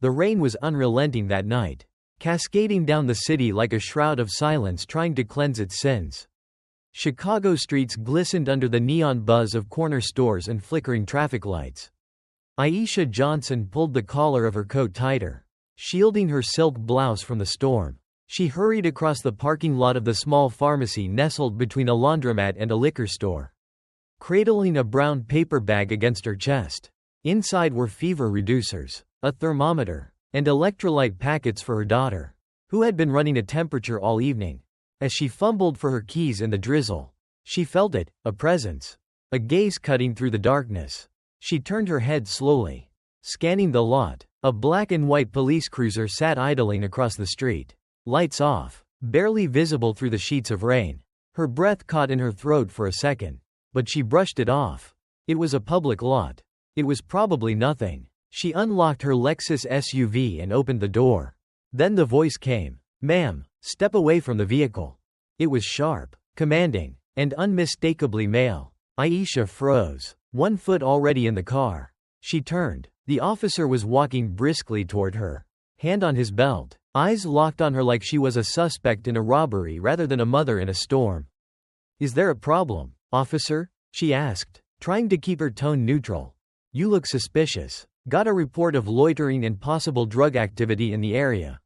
The rain was unrelenting that night, cascading down the city like a shroud of silence trying to cleanse its sins. Chicago streets glistened under the neon buzz of corner stores and flickering traffic lights. Aisha Johnson pulled the collar of her coat tighter, shielding her silk blouse from the storm. She hurried across the parking lot of the small pharmacy nestled between a laundromat and a liquor store, cradling a brown paper bag against her chest. Inside were fever reducers, a thermometer, and electrolyte packets for her daughter, who had been running a temperature all evening. As she fumbled for her keys in the drizzle, she felt it, a presence, a gaze cutting through the darkness. She turned her head slowly, scanning the lot. A black and white police cruiser sat idling across the street, lights off, barely visible through the sheets of rain. Her breath caught in her throat for a second, but she brushed it off. It was a public lot. It was probably nothing. She unlocked her Lexus SUV and opened the door. Then the voice came. "Ma'am, step away from the vehicle." It was sharp, commanding, and unmistakably male. Aisha froze, one foot already in the car. She turned. The officer was walking briskly toward her, hand on his belt, eyes locked on her like she was a suspect in a robbery rather than a mother in a storm. "Is there a problem, officer?" she asked, trying to keep her tone neutral. "You look suspicious. Got a report of loitering and possible drug activity in the area.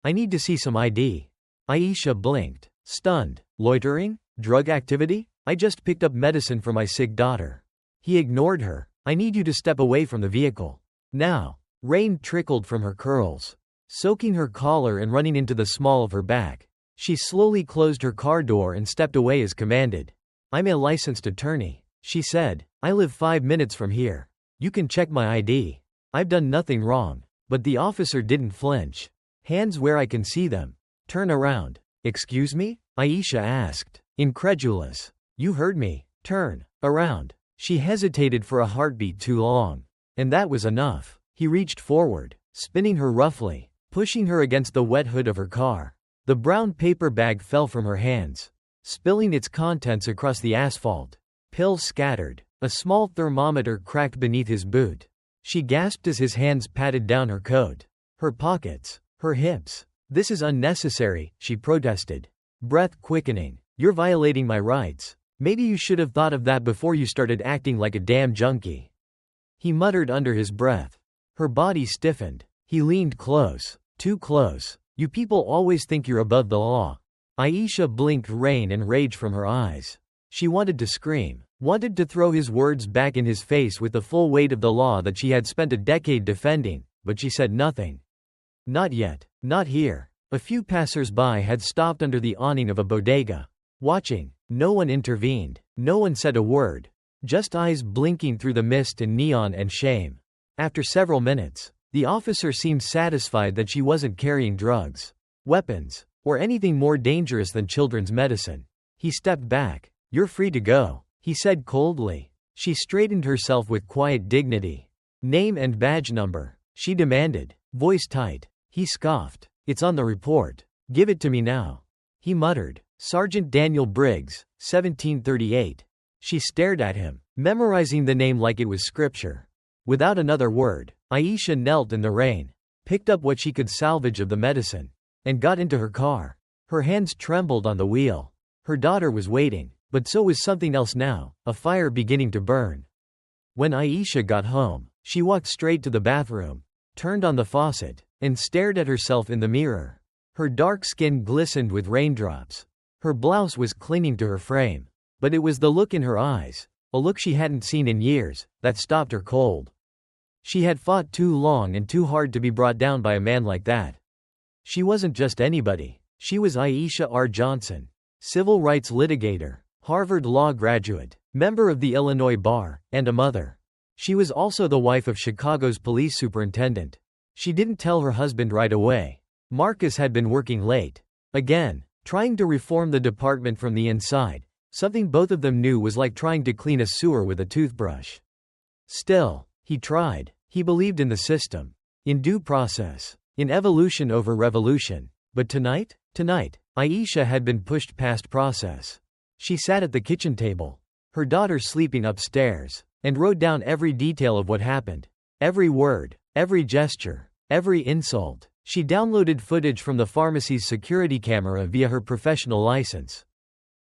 I need to see some ID." Aisha blinked, stunned. "Loitering? Drug activity? I just picked up medicine for my sick daughter." He ignored her. "I need you to step away from the vehicle. Now." Rain trickled from her curls, soaking her collar and running into the small of her back. She slowly closed her car door and stepped away as commanded. "I'm a licensed attorney," she said. "I live 5 minutes from here. You can check my ID. I've done nothing wrong." But the officer didn't flinch. "Hands where I can see them. Turn around." "Excuse me?" Aisha asked, incredulous. "You heard me. Turn around." She hesitated for a heartbeat too long. And that was enough. He reached forward, spinning her roughly, pushing her against the wet hood of her car. The brown paper bag fell from her hands, spilling its contents across the asphalt. Pills scattered. A small thermometer cracked beneath his boot. She gasped as his hands patted down her coat, her pockets, her hips. "This is unnecessary," she protested, breath quickening. "You're violating my rights. Maybe you should have thought of that before you started acting like a damn junkie." He muttered under his breath. Her body stiffened. He leaned close, too close. "You people always think you're above the law." Aisha blinked rain and rage from her eyes. She wanted to scream, wanted to throw his words back in his face with the full weight of the law that she had spent a decade defending, but she said nothing. "Not yet. Not here." A few passers-by had stopped under the awning of a bodega, watching. No one intervened. No one said a word. Just eyes blinking through the mist and neon and shame. After several minutes, the officer seemed satisfied that she wasn't carrying drugs, weapons, or anything more dangerous than children's medicine. He stepped back. "You're free to go," he said coldly. She straightened herself with quiet dignity. "Name and badge number," she demanded, voice tight. He scoffed. "It's on the report. Give it to me now." He muttered. "Sergeant Daniel Briggs, 1738. She stared at him, memorizing the name like it was scripture. Without another word, Aisha knelt in the rain, picked up what she could salvage of the medicine, and got into her car. Her hands trembled on the wheel. Her daughter was waiting, but so was something else now, a fire beginning to burn. When Aisha got home, she walked straight to the bathroom, turned on the faucet, and stared at herself in the mirror. Her dark skin glistened with raindrops. Her blouse was clinging to her frame. But it was the look in her eyes, a look she hadn't seen in years, that stopped her cold. She had fought too long and too hard to be brought down by a man like that. She wasn't just anybody. She was Aisha R. Johnson, civil rights litigator, Harvard Law graduate, member of the Illinois Bar, and a mother. She was also the wife of Chicago's police superintendent. She didn't tell her husband right away. Marcus had been working late. Again, trying to reform the department from the inside. Something both of them knew was like trying to clean a sewer with a toothbrush. Still, he tried. He believed in the system, in due process, in evolution over revolution. But tonight, Aisha had been pushed past process. She sat at the kitchen table, her daughter sleeping upstairs, and wrote down every detail of what happened. Every word, every gesture, Every insult. She downloaded footage from the pharmacy's security camera via her professional license.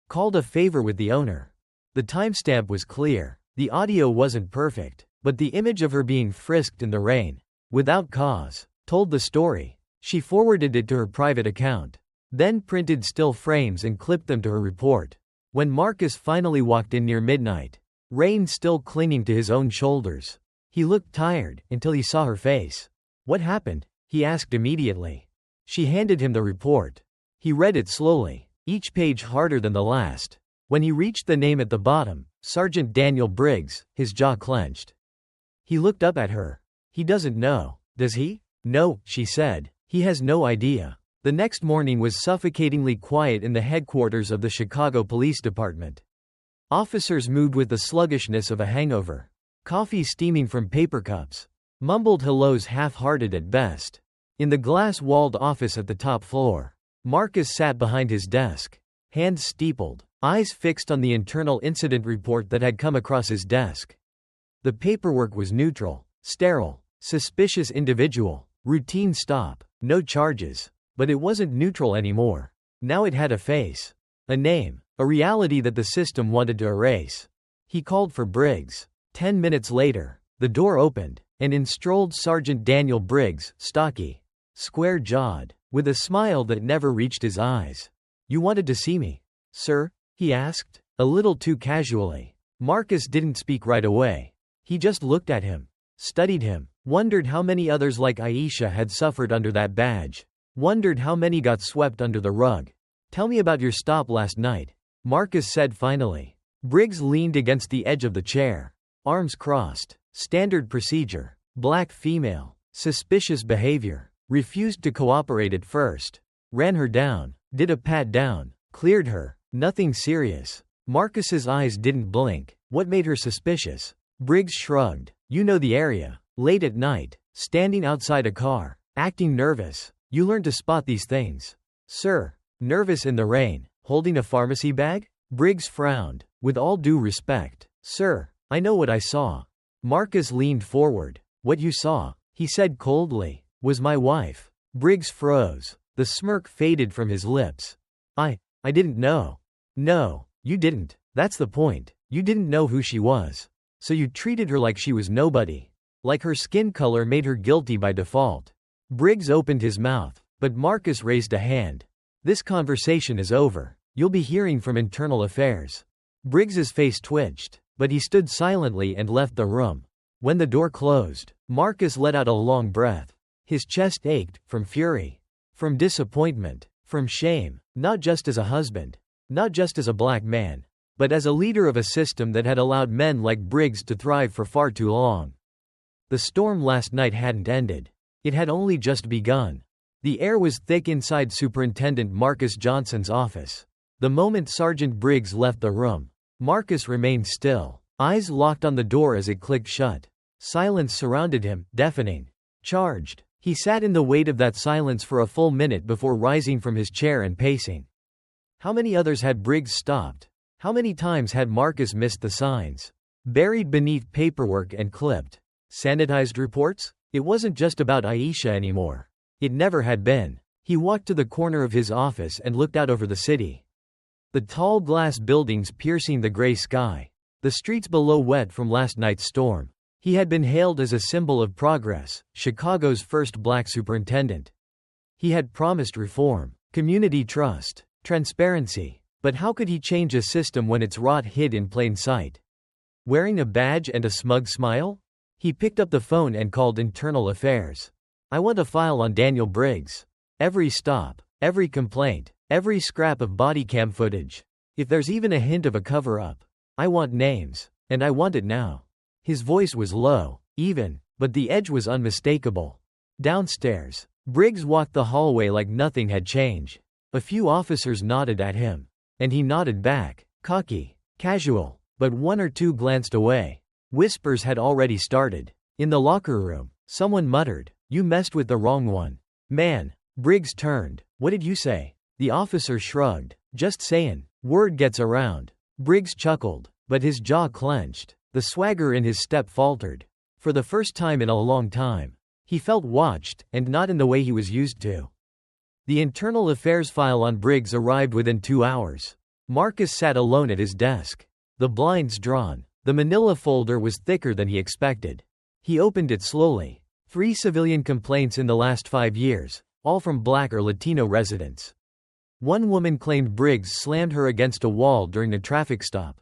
Called a favor with the owner. The timestamp was clear. The audio wasn't perfect, but the image of her being frisked in the rain, without cause, told the story. She forwarded it to her private account, then printed still frames and clipped them to her report. When Marcus finally walked in near midnight, rain still clinging to his own shoulders, he looked tired until he saw her face. "What happened?" he asked immediately. She handed him the report. He read it slowly, each page harder than the last. When he reached the name at the bottom, Sergeant Daniel Briggs, his jaw clenched. He looked up at her. "He doesn't know, does he?" "No," she said. "He has no idea." The next morning was suffocatingly quiet in the headquarters of the Chicago Police Department. Officers moved with the sluggishness of a hangover. Coffee steaming from paper cups. Mumbled hellos half-hearted at best. In the glass-walled office at the top floor, Marcus sat behind his desk, hands steepled, eyes fixed on the internal incident report that had come across his desk. The paperwork was neutral, sterile, suspicious individual, routine stop, no charges. But it wasn't neutral anymore. Now it had a face, a name, a reality that the system wanted to erase. He called for Briggs. 10 minutes later, the door opened, and in strolled Sergeant Daniel Briggs, stocky, square-jawed, with a smile that never reached his eyes. "You wanted to see me, sir?" he asked, a little too casually. Marcus didn't speak right away. He just looked at him, studied him, wondered how many others like Aisha had suffered under that badge. Wondered how many got swept under the rug. "Tell me about your stop last night," Marcus said finally. Briggs leaned against the edge of the chair, arms crossed. Standard procedure. Black female. Suspicious behavior. Refused to cooperate at first. Ran her down. Did a pat down. Cleared her. Nothing serious. Marcus's eyes didn't blink. What made her suspicious? Briggs shrugged. "You know the area. Late at night. Standing outside a car. Acting nervous. You learn to spot these things." "Sir." "Nervous in the rain. Holding a pharmacy bag?" Briggs frowned. "With all due respect, sir, I know what I saw." Marcus leaned forward. "What you saw," he said coldly, "was my wife." Briggs froze. The smirk faded from his lips. I didn't know." "No, you didn't. That's the point. You didn't know who she was. So you treated her like she was nobody. Like her skin color made her guilty by default." Briggs opened his mouth, but Marcus raised a hand. "This conversation is over. You'll be hearing from Internal Affairs." Briggs's face twitched, but he stood silently and left the room. When the door closed, Marcus let out a long breath. His chest ached, from fury, from disappointment, from shame, not just as a husband, not just as a black man, but as a leader of a system that had allowed men like Briggs to thrive for far too long. The storm last night hadn't ended. It had only just begun. The air was thick inside Superintendent Marcus Johnson's office. The moment Sergeant Briggs left the room, Marcus remained still, eyes locked on the door as it clicked shut. Silence surrounded him, deafening. Charged. He sat in the weight of that silence for a full minute before rising from his chair and pacing. How many others had Briggs stopped? How many times had Marcus missed the signs? Buried beneath paperwork and clipped, sanitized reports? It wasn't just about Aisha anymore. It never had been. He walked to the corner of his office and looked out over the city. The tall glass buildings piercing the gray sky. The streets below wet from last night's storm. He had been hailed as a symbol of progress, Chicago's first black superintendent. He had promised reform, community trust, transparency. But how could he change a system when its rot hid in plain sight? Wearing a badge and a smug smile? He picked up the phone and called Internal Affairs. "I want a file on Daniel Briggs. Every stop, every complaint, every scrap of body cam footage. If there's even a hint of a cover-up. I want names, and I want it now." His voice was low, even, but the edge was unmistakable. Downstairs, Briggs walked the hallway like nothing had changed. A few officers nodded at him, and he nodded back, cocky, casual, but one or two glanced away. Whispers had already started. In the locker room, someone muttered, "You messed with the wrong one, man." Briggs turned. "What did you say?" The officer shrugged. "Just sayin'. Word gets around." Briggs chuckled, but his jaw clenched. The swagger in his step faltered. For the first time in a long time, He felt watched, and not in the way he was used to. The internal affairs file on Briggs arrived within 2 hours. Marcus sat alone at his desk. The blinds drawn. The manila folder was thicker than he expected. He opened it slowly. 3 civilian complaints in the last 5 years, all from Black or Latino residents. One woman claimed Briggs slammed her against a wall during a traffic stop.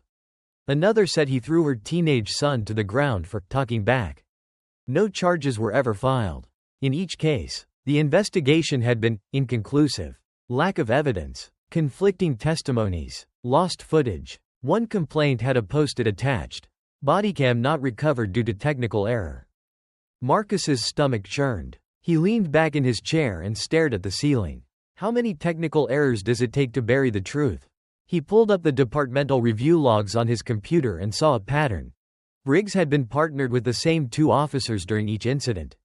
Another said he threw her teenage son to the ground for talking back. No charges were ever filed. In each case, the investigation had been inconclusive. Lack of evidence, conflicting testimonies, lost footage. One complaint had a post-it attached. Bodycam not recovered due to technical error. Marcus's stomach churned. He leaned back in his chair and stared at the ceiling. How many technical errors does it take to bury the truth? He pulled up the departmental review logs on his computer and saw a pattern. Briggs had been partnered with the same 2 officers during each incident.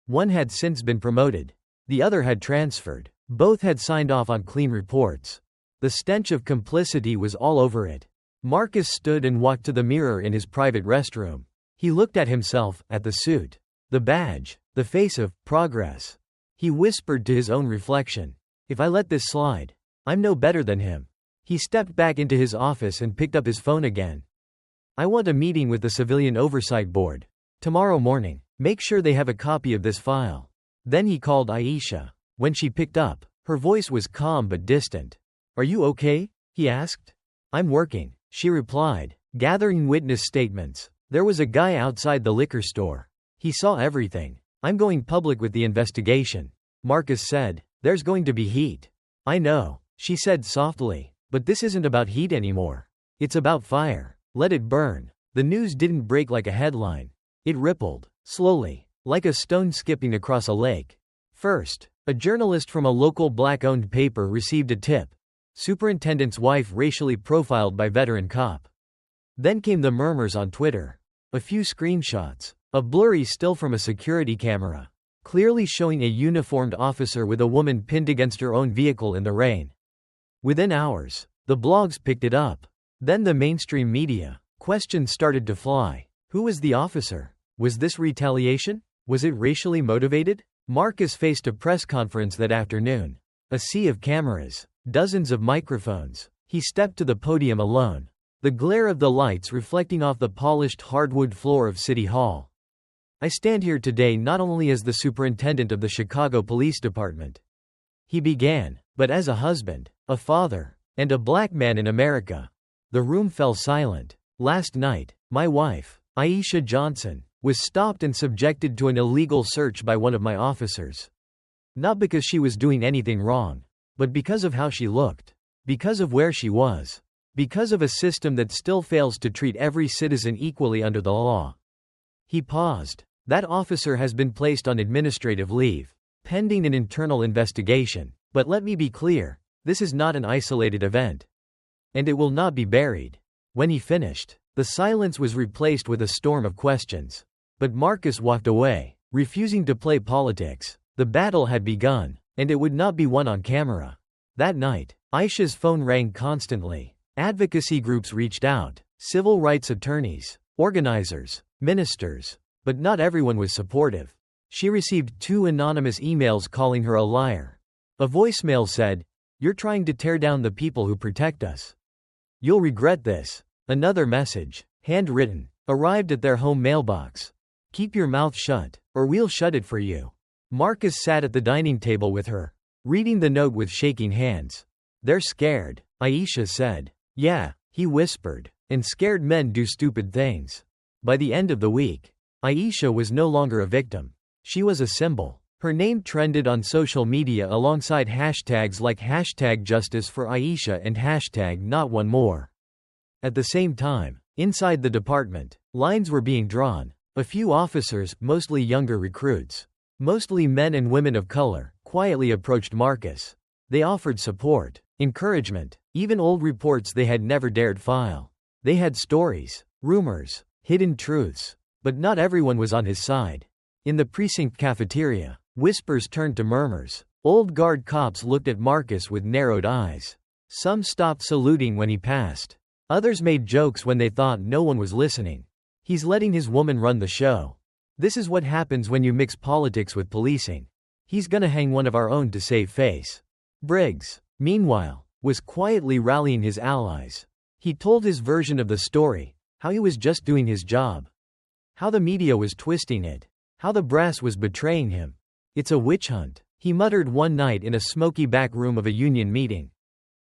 One had since been promoted. The other had transferred. Both had signed off on clean reports. The stench of complicity was all over it. Marcus stood and walked to the mirror in his private restroom. He looked at himself, at the suit, the badge, the face of progress. He whispered to his own reflection, "If I let this slide, I'm no better than him." He stepped back into his office and picked up his phone again. "I want a meeting with the Civilian Oversight Board. Tomorrow morning. Make sure they have a copy of this file." Then he called Aisha. When she picked up, her voice was calm but distant. "Are you okay?" he asked. "I'm working," she replied, gathering witness statements. "There was a guy outside the liquor store. He saw everything. I'm going public with the investigation." Marcus said, "There's going to be heat." "I know," she said softly, "but this isn't about heat anymore. It's about fire. Let it burn." The news didn't break like a headline. It rippled, slowly, like a stone skipping across a lake. First, a journalist from a local Black-owned paper received a tip. Superintendent's wife racially profiled by veteran cop. Then came the murmurs on Twitter. A few screenshots. A blurry still from a security camera, clearly showing a uniformed officer with a woman pinned against her own vehicle in the rain. Within hours, the blogs picked it up. Then the mainstream media. Questions started to fly. Who was the officer? Was this retaliation? Was it racially motivated? Marcus faced a press conference that afternoon. A sea of cameras. Dozens of microphones. He stepped to the podium alone. The glare of the lights reflecting off the polished hardwood floor of City Hall. "I stand here today not only as the superintendent of the Chicago Police Department," he began, "but as a husband, a father, and a Black man in America." The room fell silent. "Last night, my wife, Aisha Johnson, was stopped and subjected to an illegal search by one of my officers. Not because she was doing anything wrong, but because of how she looked. Because of where she was. Because of a system that still fails to treat every citizen equally under the law." He paused. "That officer has been placed on administrative leave, pending an internal investigation. But let me be clear, this is not an isolated event. And it will not be buried." When he finished, the silence was replaced with a storm of questions. But Marcus walked away, refusing to play politics. The battle had begun, and it would not be won on camera. That night, Aisha's phone rang constantly. Advocacy groups reached out, civil rights attorneys, organizers, ministers. But not everyone was supportive. She received 2 anonymous emails calling her a liar. A voicemail said, "You're trying to tear down the people who protect us. You'll regret this." Another message, handwritten, arrived at their home mailbox. "Keep your mouth shut, or we'll shut it for you." Marcus sat at the dining table with her, reading the note with shaking hands. "They're scared," Aisha said. "Yeah," he whispered, "and scared men do stupid things." By the end of the week, Aisha was no longer a victim. She was a symbol. Her name trended on social media alongside hashtags like #JusticeForAisha and #NotOneMore. At the same time, inside the department, lines were being drawn. A few officers, mostly younger recruits, mostly men and women of color, quietly approached Marcus. They offered support, encouragement, even old reports they had never dared file. They had stories, rumors, hidden truths. But not everyone was on his side. In the precinct cafeteria, whispers turned to murmurs. Old guard cops looked at Marcus with narrowed eyes. Some stopped saluting when he passed. Others made jokes when they thought no one was listening. "He's letting his woman run the show." This is what happens when you mix politics with policing. He's gonna hang one of our own to save face. Briggs, meanwhile, was quietly rallying his allies. He told his version of the story, how he was just doing his job. How the media was twisting it. How the brass was betraying him. It's a witch hunt, he muttered one night in a smoky back room of a union meeting.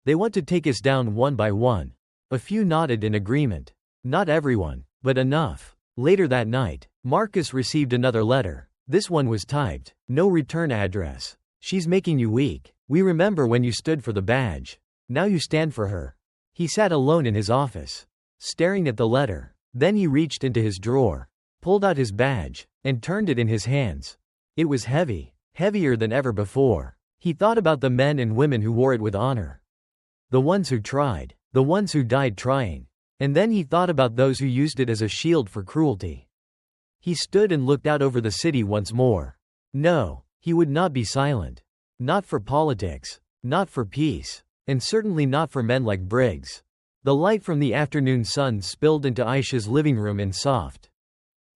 They want to take us down one by one. A few nodded in agreement. Not everyone, but enough. Later that night, Marcus received another letter. This one was typed, "No return address. She's making you weak. We remember when you stood for the badge. Now you stand for her." He sat alone in his office, staring at the letter. Then he reached into his drawer, pulled out his badge, and turned it in his hands. It was heavy, heavier than ever before. He thought about the men and women who wore it with honor. The ones who tried, the ones who died trying. And then he thought about those who used it as a shield for cruelty. He stood and looked out over the city once more. No, he would not be silent. Not for politics, not for peace, and certainly not for men like Briggs. The light from the afternoon sun spilled into Aisha's living room in soft,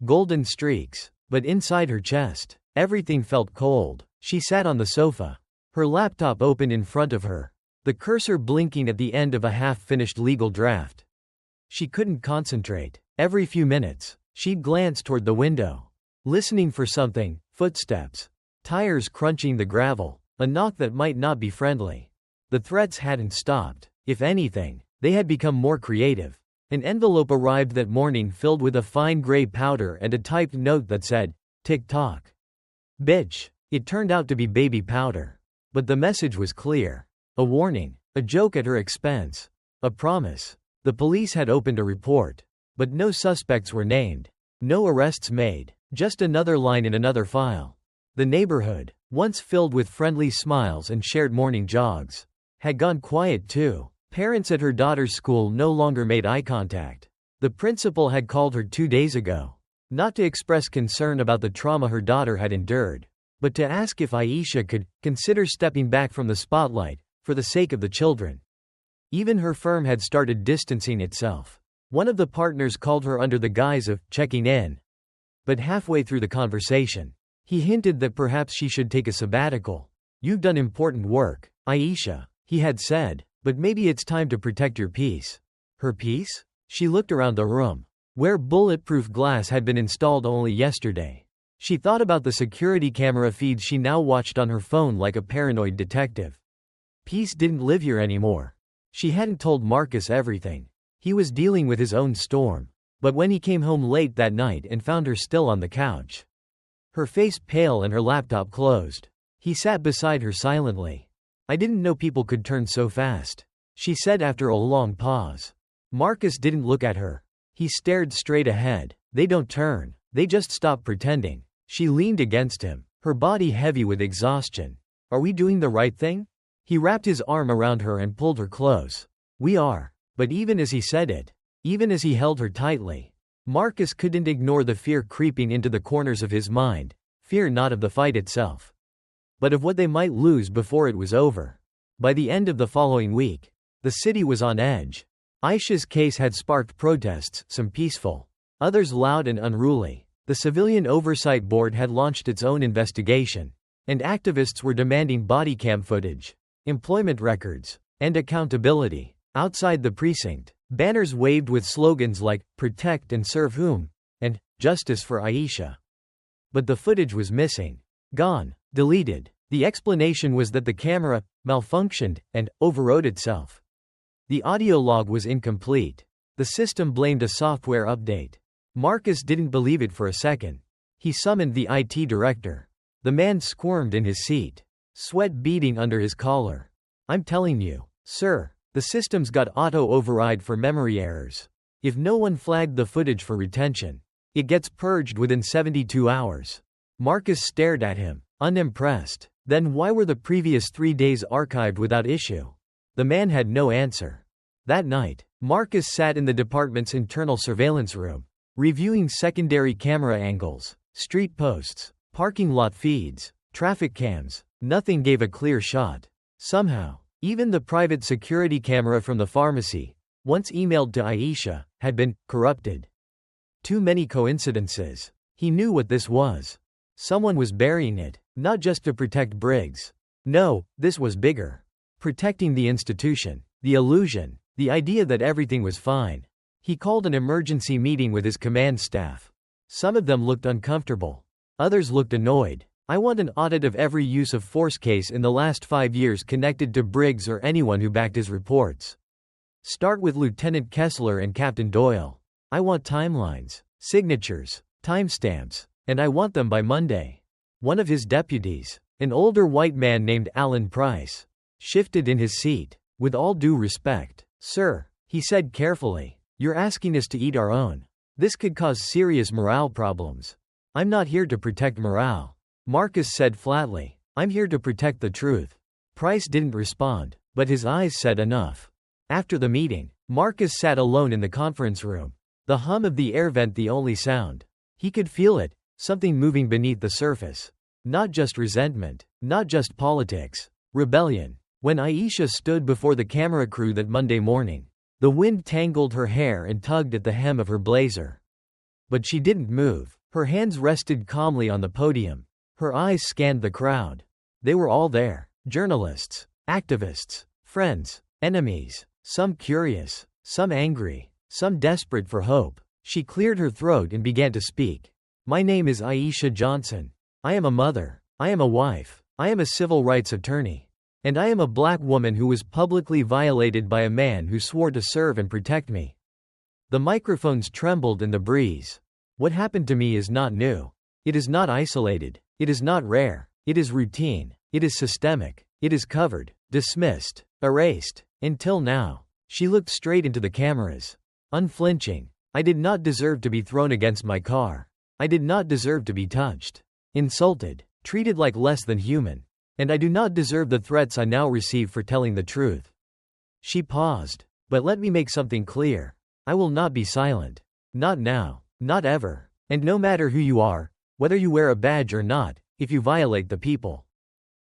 golden streaks, but inside her chest, everything felt cold. She sat on the sofa, her laptop open in front of her, the cursor blinking at the end of a half-finished legal draft. She couldn't concentrate. Every few minutes, she'd glance toward the window, listening for something, footsteps, tires crunching the gravel, a knock that might not be friendly. The threats hadn't stopped. If anything, they had become more creative. An envelope arrived that morning filled with a fine gray powder and a typed note that said, "Tick-tock. Bitch." It turned out to be baby powder. But the message was clear. A warning, a joke at her expense, a promise. The police had opened a report. But no suspects were named. No arrests made. Just another line in another file. The neighborhood, once filled with friendly smiles and shared morning jogs, had gone quiet too. Parents at her daughter's school no longer made eye contact. The principal had called her 2 days ago. Not to express concern about the trauma her daughter had endured, but to ask if Aisha could consider stepping back from the spotlight, for the sake of the children. Even her firm had started distancing itself. One of the partners called her under the guise of checking in. But halfway through the conversation, he hinted that perhaps she should take a sabbatical. "You've done important work, Aisha," he had said, "but maybe it's time to protect your peace." Her peace? She looked around the room, where bulletproof glass had been installed only yesterday. She thought about the security camera feeds she now watched on her phone like a paranoid detective. Peace didn't live here anymore. She hadn't told Marcus everything. He was dealing with his own storm. But when he came home late that night and found her still on the couch, her face pale and her laptop closed, he sat beside her silently. "I didn't know people could turn so fast," she said after a long pause. Marcus didn't look at her. He stared straight ahead. "They don't turn. They just stop pretending." She leaned against him, her body heavy with exhaustion. "Are we doing the right thing?" He wrapped his arm around her and pulled her close. "We are." But even as he said it, even as he held her tightly, Marcus couldn't ignore the fear creeping into the corners of his mind. Fear not of the fight itself, but of what they might lose before it was over. By the end of the following week, the city was on edge. Aisha's case had sparked protests, some peaceful, others loud and unruly. The Civilian Oversight Board had launched its own investigation, and activists were demanding body cam footage, employment records, and accountability. Outside the precinct, banners waved with slogans like, "Protect and serve whom?" and "Justice for Aisha." But the footage was missing. Gone. Deleted. The explanation was that the camera malfunctioned and overrode itself. The audio log was incomplete. The system blamed a software update. Marcus didn't believe it for a second. He summoned the IT director. The man squirmed in his seat, sweat beading under his collar. "I'm telling you, sir, the system's got auto-override for memory errors. If no one flagged the footage for retention, it gets purged within 72 hours. Marcus stared at him, unimpressed. Then why were the previous 3 days archived without issue? The man had no answer. That night, Marcus sat in the department's internal surveillance room, reviewing secondary camera angles, street posts, parking lot feeds, traffic cams. Nothing gave a clear shot. Somehow, even the private security camera from the pharmacy, once emailed to Aisha, had been corrupted. Too many coincidences. He knew what this was. Someone was burying it, not just to protect Briggs. No, this was bigger. Protecting the institution, the illusion, the idea that everything was fine. He called an emergency meeting with his command staff. Some of them looked uncomfortable. Others looked annoyed. I want an audit of every use of force case in the last 5 years connected to Briggs or anyone who backed his reports. Start with Lieutenant Kessler and Captain Doyle. I want timelines, signatures, timestamps, and I want them by Monday. One of his deputies, an older white man named Alan Price, shifted in his seat. With all due respect, sir, he said carefully, you're asking us to eat our own. This could cause serious morale problems. I'm not here to protect morale. Marcus said flatly, I'm here to protect the truth. Price didn't respond, but his eyes said enough. After the meeting, Marcus sat alone in the conference room. The hum of the air vent the only sound. He could feel it, something moving beneath the surface. Not just resentment, not just politics. Rebellion. When Aisha stood before the camera crew that Monday morning, the wind tangled her hair and tugged at the hem of her blazer. But she didn't move. Her hands rested calmly on the podium. Her eyes scanned the crowd. They were all there. Journalists, activists, friends, enemies, some curious, some angry, some desperate for hope. She cleared her throat and began to speak. My name is Aisha Johnson. I am a mother. I am a wife. I am a civil rights attorney. And I am a black woman who was publicly violated by a man who swore to serve and protect me. The microphones trembled in the breeze. What happened to me is not new. It is not isolated. It is not rare. It is routine. It is systemic. It is covered, dismissed, erased. Until now. She looked straight into the cameras. Unflinching. I did not deserve to be thrown against my car. I did not deserve to be touched. Insulted. Treated like less than human. And I do not deserve the threats I now receive for telling the truth. She paused. But let me make something clear. I will not be silent. Not now. Not ever. And no matter who you are, whether you wear a badge or not, if you violate the people,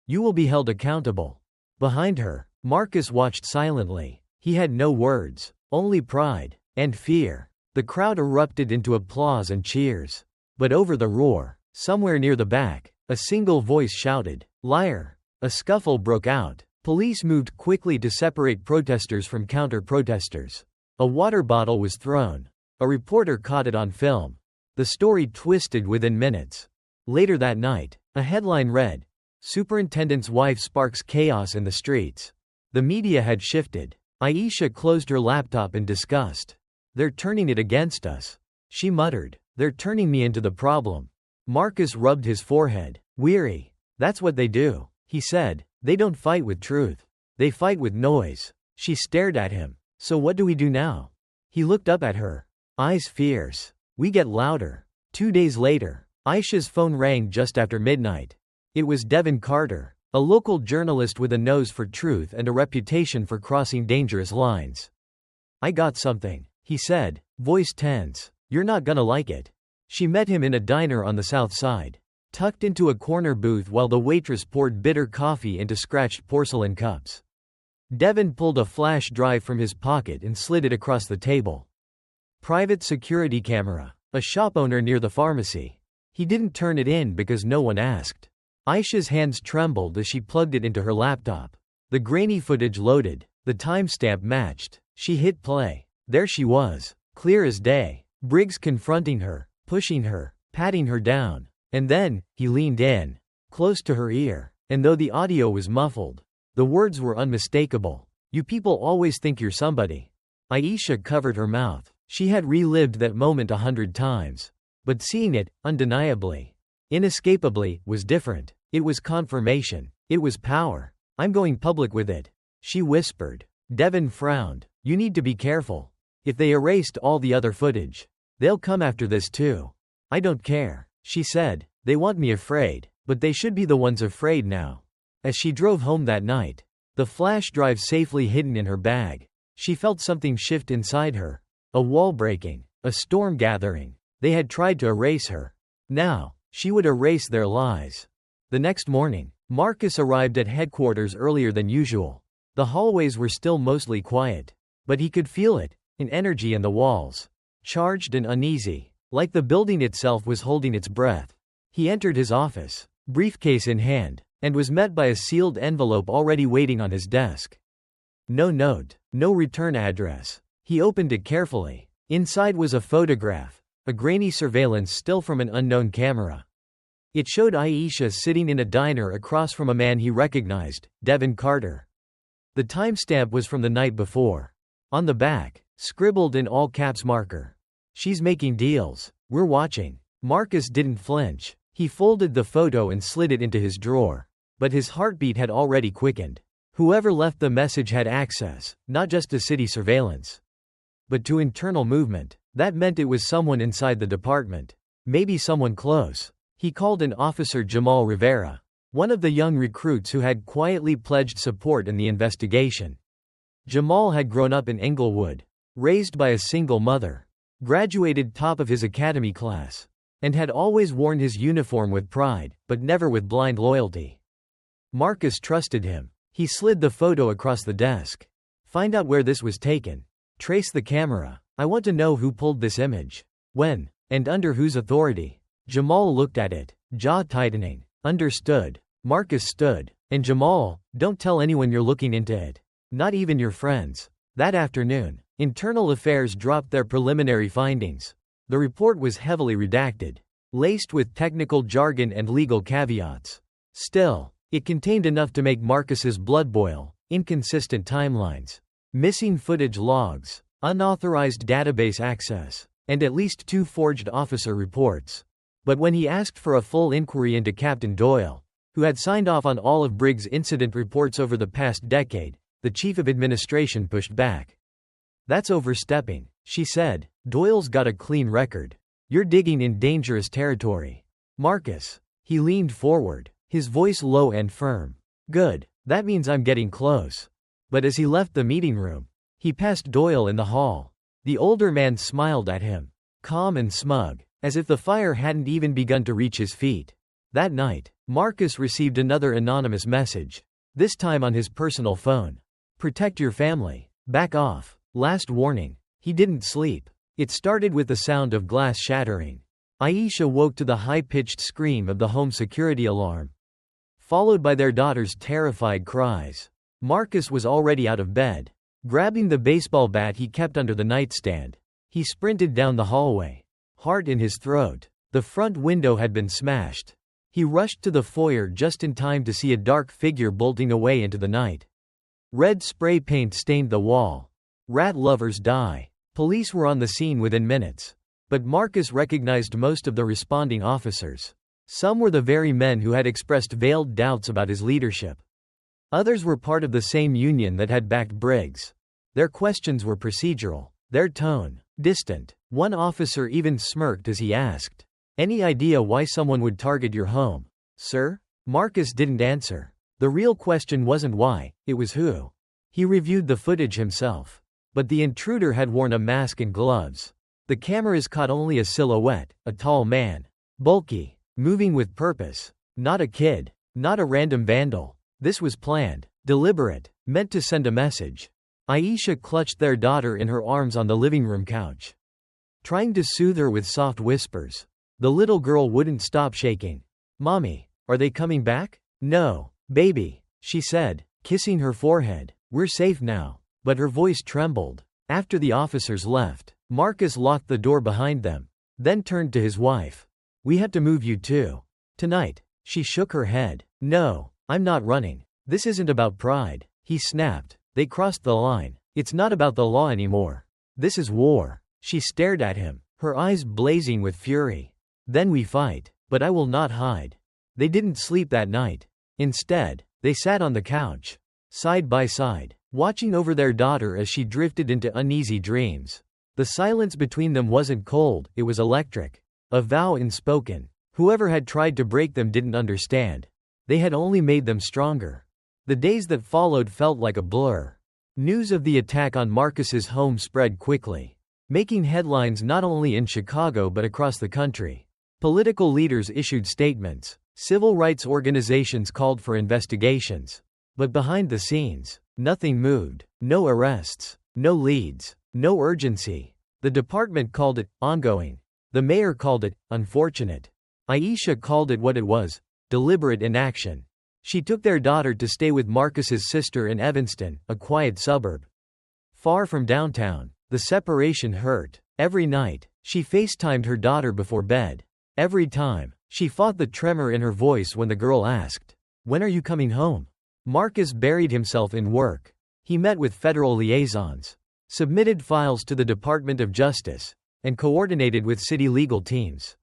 you will be held accountable. Behind her, Marcus watched silently. He had no words, only pride and fear. The crowd erupted into applause and cheers. But over the roar, somewhere near the back, a single voice shouted, "Liar!" A scuffle broke out. Police moved quickly to separate protesters from counter-protesters. A water bottle was thrown. A reporter caught it on film. The story twisted within minutes. Later that night, a headline read, "Superintendent's wife sparks chaos in the streets." The media had shifted. Aisha closed her laptop in disgust. They're turning it against us. She muttered. They're turning me into the problem. Marcus rubbed his forehead. Weary. That's what they do, he said. They don't fight with truth. They fight with noise. She stared at him. So what do we do now? He looked up at her. Eyes fierce. We get louder. 2 days later, Aisha's phone rang just after midnight. It was Devin Carter, a local journalist with a nose for truth and a reputation for crossing dangerous lines. I got something, he said, voice tense. You're not gonna like it. She met him in a diner on the south side, tucked into a corner booth while the waitress poured bitter coffee into scratched porcelain cups. Devin pulled a flash drive from his pocket and slid it across the table. Private security camera, a shop owner near the pharmacy. He didn't turn it in because no one asked. Aisha's hands trembled as she plugged it into her laptop. The grainy footage loaded. The timestamp matched. She hit play. There she was, clear as day. Briggs confronting her, pushing her, patting her down. And then, he leaned in, close to her ear. And though the audio was muffled, the words were unmistakable. You people always think you're somebody. Aisha covered her mouth. She had relived that moment 100 times. But seeing it, undeniably, inescapably, was different. It was confirmation. It was power. I'm going public with it, she whispered. Devin frowned. You need to be careful. If they erased all the other footage, they'll come after this too. I don't care, she said. They want me afraid, but they should be the ones afraid now. As she drove home that night, the flash drive safely hidden in her bag, she felt something shift inside her. A wall breaking, a storm gathering. They had tried to erase her. Now, she would erase their lies. The next morning, Marcus arrived at headquarters earlier than usual. The hallways were still mostly quiet, but he could feel it, an energy in the walls. Charged and uneasy, Like the building itself was holding its breath. He entered his office, briefcase in hand, and was met by a sealed envelope already waiting on his desk. No note, no return address. He opened it carefully. Inside was a photograph, a grainy surveillance still from an unknown camera. It showed Aisha sitting in a diner across from a man he recognized, Devin Carter. The timestamp was from the night before. On the back, scribbled in all caps marker. "She's making deals. We're watching." Marcus didn't flinch. He folded the photo and slid it into his drawer. But his heartbeat had already quickened. Whoever left the message had access, not just to city surveillance, but to internal movement. That meant it was someone inside the department. Maybe someone close. He called an officer, Jamal Rivera, one of the young recruits who had quietly pledged support in the investigation. Jamal had grown up in Englewood, raised by a single mother, graduated top of his academy class, and had always worn his uniform with pride, but never with blind loyalty. Marcus trusted him. He slid the photo across the desk. "Find out where this was taken. Trace the camera. I want to know who pulled this image. When, and under whose authority." Jamal looked at it, jaw tightening. "Understood." Marcus stood. "And Jamal, don't tell anyone you're looking into it. Not even your friends." That afternoon, Internal Affairs dropped their preliminary findings. The report was heavily redacted, laced with technical jargon and legal caveats. Still, it contained enough to make Marcus's blood boil. Inconsistent timelines, missing footage logs, unauthorized database access, and at least 2 forged officer reports. But when he asked for a full inquiry into Captain Doyle, who had signed off on all of Briggs' incident reports over the past decade, the chief of administration pushed back. "That's overstepping," she said. "Doyle's got a clean record. You're digging in dangerous territory." "Marcus." He leaned forward, his voice low and firm. "Good. That means I'm getting close." But as he left the meeting room, he passed Doyle in the hall. The older man smiled at him, calm and smug, as if the fire hadn't even begun to reach his feet. That night, Marcus received another anonymous message, this time on his personal phone. "Protect your family. Back off. Last warning." He didn't sleep. It started with the sound of glass shattering. Aisha woke to the high-pitched scream of the home security alarm, followed by their daughter's terrified cries. Marcus was already out of bed. Grabbing the baseball bat he kept under the nightstand, he sprinted down the hallway, heart in his throat. The front window had been smashed. He rushed to the foyer just in time to see a dark figure bolting away into the night. Red spray paint stained the wall. "Rat lovers die." Police were on the scene within minutes. But Marcus recognized most of the responding officers. Some were the very men who had expressed veiled doubts about his leadership. Others were part of the same union that had backed Briggs. Their questions were procedural, their tone distant. One officer even smirked as he asked, "Any idea why someone would target your home, sir?" Marcus didn't answer. The real question wasn't why, it was who. He reviewed the footage himself. But the intruder had worn a mask and gloves. The cameras caught only a silhouette, a tall man. Bulky, moving with purpose. Not a kid. Not a random vandal. This was planned, deliberate, meant to send a message. Aisha clutched their daughter in her arms on the living room couch, trying to soothe her with soft whispers. The little girl wouldn't stop shaking. "Mommy, are they coming back?" "No, baby," she said, kissing her forehead. "We're safe now." But her voice trembled. After the officers left, Marcus locked the door behind them, then turned to his wife. "We have to move you too. Tonight." She shook her head. "No, I'm not running. This isn't about pride," he snapped. "They crossed the line. It's not about the law anymore. This is war." She stared at him, her eyes blazing with fury. "Then we fight. But I will not hide." They didn't sleep that night. Instead, they sat on the couch, side by side, watching over their daughter as she drifted into uneasy dreams. The silence between them wasn't cold, it was electric. A vow unspoken. Whoever had tried to break them didn't understand. They had only made them stronger. The days that followed felt like a blur. News of the attack on Marcus's home spread quickly, making headlines not only in Chicago but across the country. Political leaders issued statements. Civil rights organizations called for investigations. But behind the scenes, nothing moved. No arrests, no leads, no urgency. The department called it ongoing. The mayor called it unfortunate. Aisha called it what it was: deliberate inaction. She took their daughter to stay with Marcus's sister in Evanston, a quiet suburb far from downtown. The separation hurt. Every night, she FaceTimed her daughter before bed. Every time, she fought the tremor in her voice when the girl asked, "When are you coming home?" Marcus buried himself in work. He met with federal liaisons, submitted files to the Department of Justice, and coordinated with city legal teams.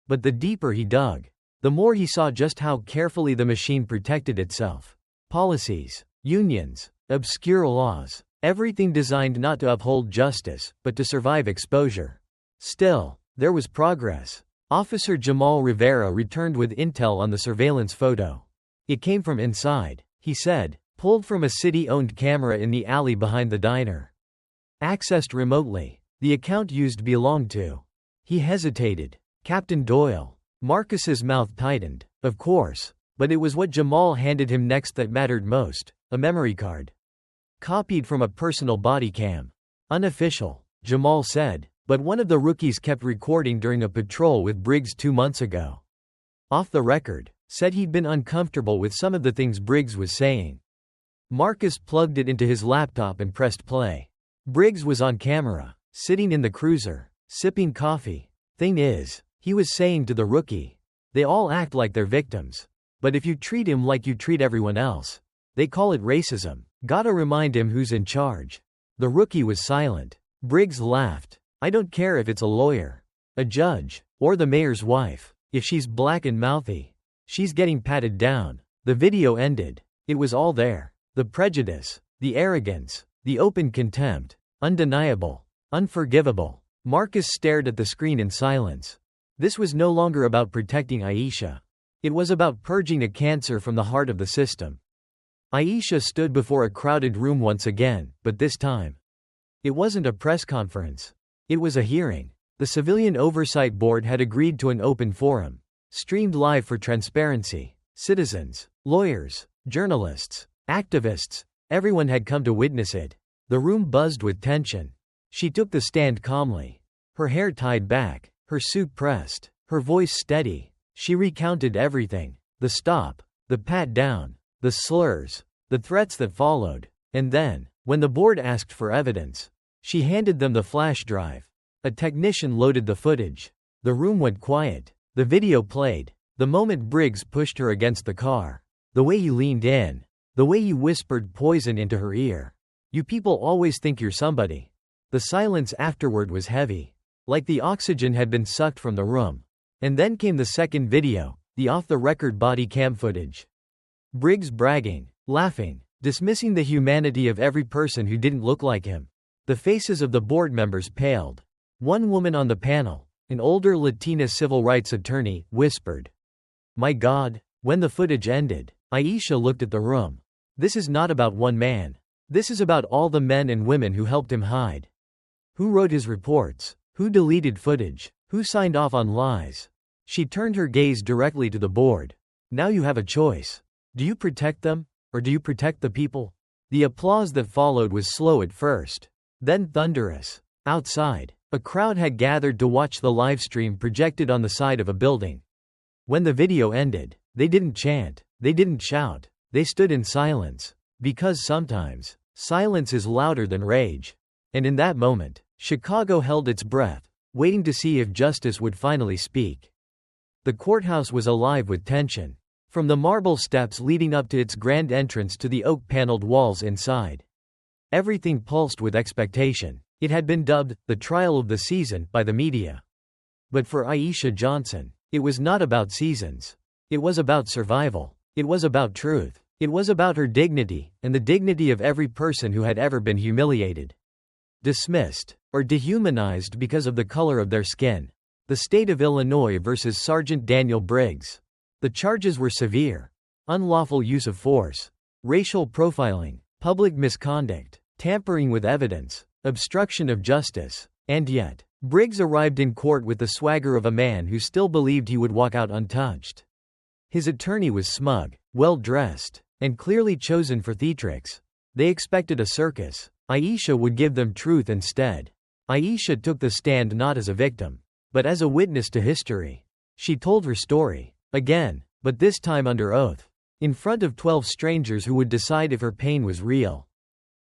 But the deeper he dug, the more he saw just how carefully the machine protected itself. Policies, unions, obscure laws, everything designed not to uphold justice, but to survive exposure. Still, there was progress. Officer Jamal Rivera returned with intel on the surveillance photo. It came from inside, he said, pulled from a city-owned camera in the alley behind the diner. Accessed remotely. The account used belonged to. He hesitated. Captain Doyle. Marcus's mouth tightened. Of course. But it was what Jamal handed him next that mattered most: a memory card. Copied from a personal body cam. Unofficial, Jamal said, but one of the rookies kept recording during a patrol with Briggs 2 months ago. Off the record, said he'd been uncomfortable with some of the things Briggs was saying. Marcus plugged it into his laptop and pressed play. Briggs was on camera, sitting in the cruiser, sipping coffee. Thing is, he was saying to the rookie, they all act like they're victims. But if you treat him like you treat everyone else, they call it racism. Gotta remind him who's in charge. The rookie was silent. Briggs laughed. I don't care if it's a lawyer, a judge, or the mayor's wife. If she's black and mouthy, she's getting patted down. The video ended. It was all there. The prejudice, the arrogance, the open contempt. Undeniable. Unforgivable. Marcus stared at the screen in silence. This was no longer about protecting Aisha. It was about purging a cancer from the heart of the system. Aisha stood before a crowded room once again, but this time, it wasn't a press conference. It was a hearing. The Civilian Oversight Board had agreed to an open forum, streamed live for transparency. Citizens, lawyers, journalists, activists, everyone had come to witness it. The room buzzed with tension. She took the stand calmly. Her hair tied back, her suit pressed, her voice steady. She recounted everything: the stop, the pat down, the slurs, the threats that followed. And then, when the board asked for evidence, she handed them the flash drive. A technician loaded the footage. The room went quiet. The video played. The moment Briggs pushed her against the car. The way he leaned in. The way he whispered poison into her ear. You people always think you're somebody. The silence afterward was heavy, like the oxygen had been sucked from the room. And then came the second video, the off-the-record body cam footage. Briggs bragging, laughing, dismissing the humanity of every person who didn't look like him. The faces of the board members paled. One woman on the panel, an older Latina civil rights attorney, whispered, "My God." When the footage ended, Aisha looked at the room. This is not about one man. This is about all the men and women who helped him hide. Who wrote his reports? Who deleted footage? Who signed off on lies? She turned her gaze directly to the board. Now you have a choice. Do you protect them, or do you protect the people? The applause that followed was slow at first, then thunderous. Outside, a crowd had gathered to watch the livestream projected on the side of a building. When the video ended, they didn't chant, they didn't shout, they stood in silence. Because sometimes, silence is louder than rage. And in that moment, Chicago held its breath, waiting to see if justice would finally speak. The courthouse was alive with tension, from the marble steps leading up to its grand entrance to the oak-paneled walls inside. Everything pulsed with expectation. It had been dubbed the trial of the season by the media. But for Aisha Johnson, it was not about seasons. It was about survival. It was about truth. It was about her dignity, and the dignity of every person who had ever been humiliated, dismissed, or dehumanized because of the color of their skin. The state of Illinois versus Sergeant Daniel Briggs. The charges were severe: unlawful use of force, racial profiling, public misconduct, tampering with evidence, obstruction of justice. And yet, Briggs arrived in court with the swagger of a man who still believed he would walk out untouched. His attorney was smug, well-dressed, and clearly chosen for theatrics. They expected a circus. Aisha would give them truth instead. Aisha took the stand not as a victim, but as a witness to history. She told her story. Again, but this time under oath. In front of 12 strangers who would decide if her pain was real.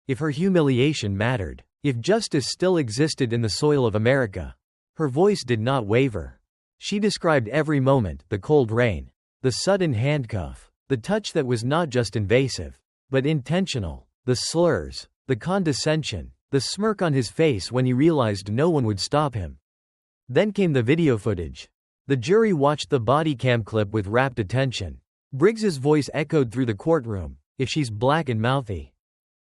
If her humiliation mattered. If justice still existed in the soil of America. Her voice did not waver. She described every moment, the cold rain, the sudden handcuff, the touch that was not just invasive, but intentional, the slurs, the condescension, the smirk on his face when he realized no one would stop him. Then came the video footage. The jury watched the body cam clip with rapt attention. Briggs's voice echoed through the courtroom. If she's black and mouthy,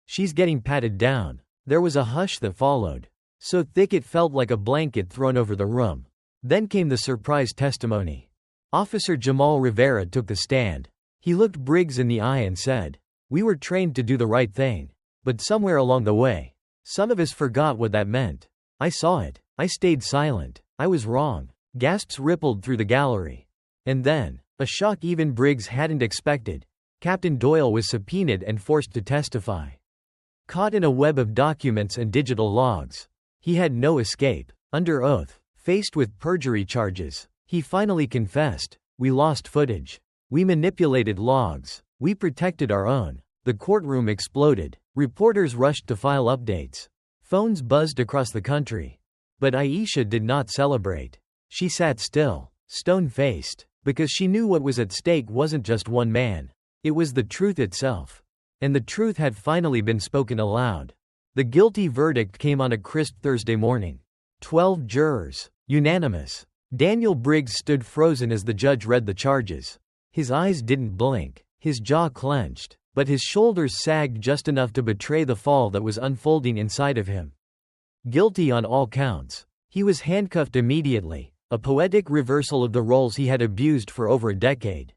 she's getting patted down. There was a hush that followed, so thick it felt like a blanket thrown over the room. Then came the surprise testimony. Officer Jamal Rivera took the stand. He looked Briggs in the eye and said, "We were trained to do the right thing. But somewhere along the way, some of us forgot what that meant. I saw it. I stayed silent. I was wrong." Gasps rippled through the gallery. And then, a shock even Briggs hadn't expected. Captain Doyle was subpoenaed and forced to testify. Caught in a web of documents and digital logs. He had no escape. Under oath, faced with perjury charges, he finally confessed, "We lost footage. We manipulated logs. We protected our own." The courtroom exploded. Reporters rushed to file updates. Phones buzzed across the country. But Aisha did not celebrate. She sat still, stone-faced, because she knew what was at stake wasn't just one man. It was the truth itself. And the truth had finally been spoken aloud. The guilty verdict came on a crisp Thursday morning. 12 jurors. Unanimous. Daniel Briggs stood frozen as the judge read the charges. His eyes didn't blink. His jaw clenched. But his shoulders sagged just enough to betray the fall that was unfolding inside of him. Guilty on all counts. He was handcuffed immediately. A poetic reversal of the roles he had abused for over a decade.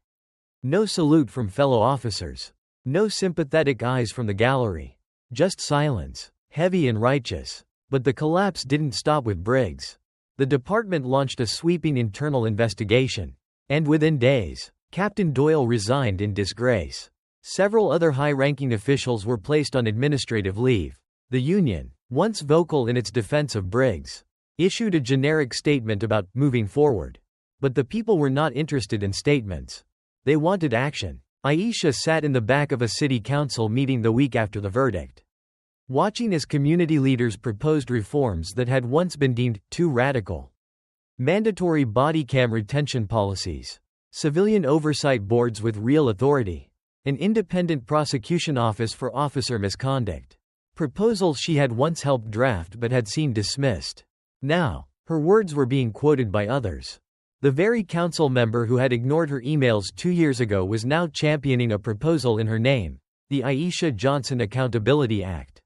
No salute from fellow officers. No sympathetic eyes from the gallery. Just silence, heavy and righteous. But the collapse didn't stop with Briggs. The department launched a sweeping internal investigation. And within days, Captain Doyle resigned in disgrace. Several other high-ranking officials were placed on administrative leave. The union, once vocal in its defense of Briggs, issued a generic statement about moving forward. But the people were not interested in statements. They wanted action. Aisha sat in the back of a city council meeting the week after the verdict, watching as community leaders proposed reforms that had once been deemed too radical. Mandatory body cam retention policies, civilian oversight boards with real authority, an independent prosecution office for officer misconduct. Proposals she had once helped draft but had seen dismissed. Now, her words were being quoted by others. The very council member who had ignored her emails 2 years ago was now championing a proposal in her name, the Aisha Johnson Accountability Act.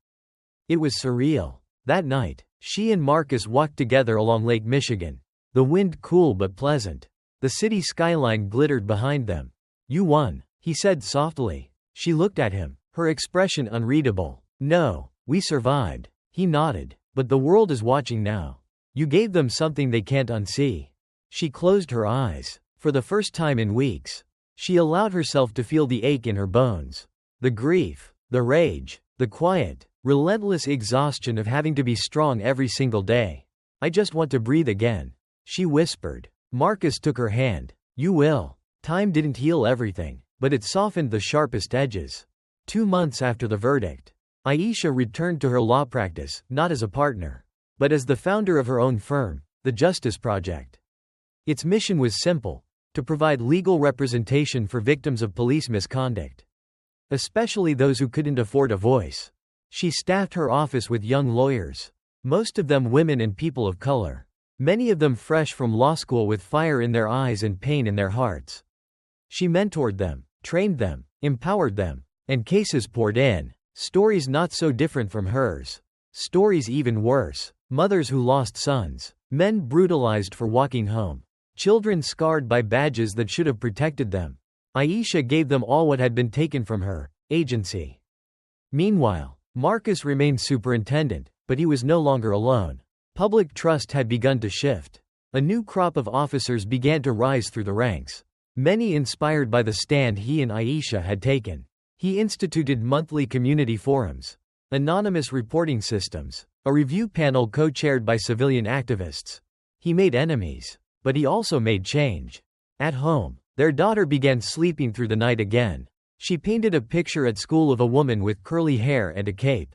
It was surreal. That night, she and Marcus walked together along Lake Michigan. The wind cool but pleasant. The city skyline glittered behind them. "You won," he said softly. She looked at him, her expression unreadable. "No, we survived." He nodded. "But the world is watching now. You gave them something they can't unsee." She closed her eyes. For the first time in weeks, she allowed herself to feel the ache in her bones. The grief, the rage, the quiet, relentless exhaustion of having to be strong every single day. "I just want to breathe again," she whispered. Marcus took her hand. "You will." Time didn't heal everything, but it softened the sharpest edges. 2 months after the verdict, Aisha returned to her law practice, not as a partner, but as the founder of her own firm, the Justice Project. Its mission was simple: to provide legal representation for victims of police misconduct, especially those who couldn't afford a voice. She staffed her office with young lawyers, most of them women and people of color, many of them fresh from law school with fire in their eyes and pain in their hearts. She mentored them, trained them, empowered them, and cases poured in. Stories not so different from hers. Stories even worse. Mothers who lost sons. Men brutalized for walking home. Children scarred by badges that should have protected them. Aisha gave them all what had been taken from her: agency. Meanwhile, Marcus remained superintendent, but he was no longer alone. Public trust had begun to shift. A new crop of officers began to rise through the ranks, many inspired by the stand he and Aisha had taken. He instituted monthly community forums, anonymous reporting systems, a review panel co-chaired by civilian activists. He made enemies. But he also made change. At home, their daughter began sleeping through the night again. She painted a picture at school of a woman with curly hair and a cape.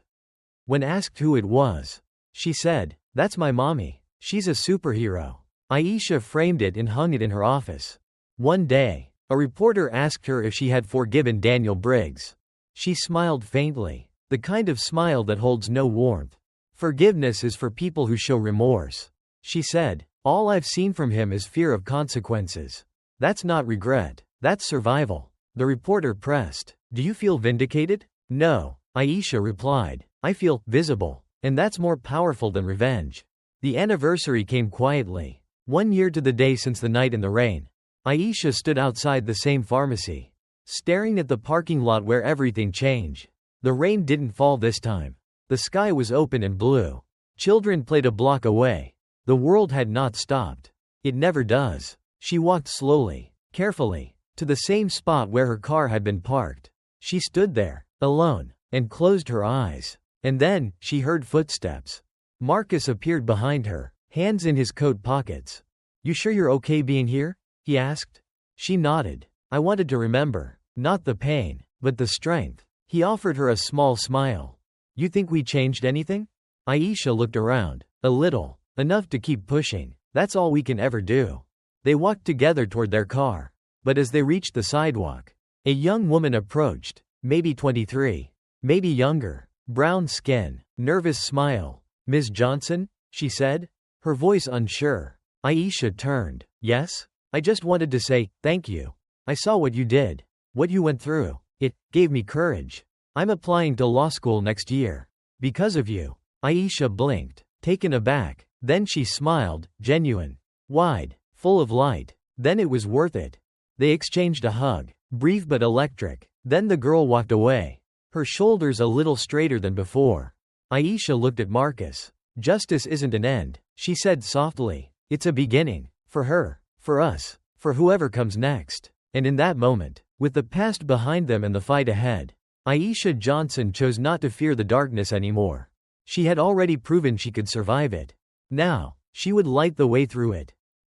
When asked who it was, she said, "That's my mommy. She's a superhero." Aisha framed it and hung it in her office. One day, a reporter asked her if she had forgiven Daniel Briggs. She smiled faintly, the kind of smile that holds no warmth. "Forgiveness is for people who show remorse," she said. "All I've seen from him is fear of consequences. That's not regret, that's survival." The reporter pressed, "Do you feel vindicated?" "No," Aisha replied. "I feel visible. And that's more powerful than revenge." The anniversary came quietly. 1 year to the day since the night in the rain. Aisha stood outside the same pharmacy, staring at the parking lot where everything changed. The rain didn't fall this time. The sky was open and blue. Children played a block away. The world had not stopped. It never does. She walked slowly, carefully, to the same spot where her car had been parked. She stood there, alone, and closed her eyes. And then, she heard footsteps. Marcus appeared behind her, hands in his coat pockets. "You sure you're okay being here?" he asked. She nodded. "I wanted to remember. Not the pain, but the strength." He offered her a small smile. "You think we changed anything?" Aisha looked around. "A little. Enough to keep pushing. That's all we can ever do." They walked together toward their car. But as they reached the sidewalk, a young woman approached, maybe 23, maybe younger, brown skin, nervous smile. "Ms. Johnson?" she said, her voice unsure. Aisha turned. "Yes? I just wanted to say, thank you. I saw what you did. What you went through. It gave me courage. I'm applying to law school next year. Because of you." Aisha blinked, taken aback. Then she smiled, genuine, wide, full of light. "Then it was worth it." They exchanged a hug, brief but electric. Then the girl walked away, her shoulders a little straighter than before. Aisha looked at Marcus. "Justice isn't an end," she said softly. "It's a beginning. For her, for us, for whoever comes next." And in that moment, with the past behind them and the fight ahead, Aisha Johnson chose not to fear the darkness anymore. She had already proven she could survive it. Now, she would light the way through it.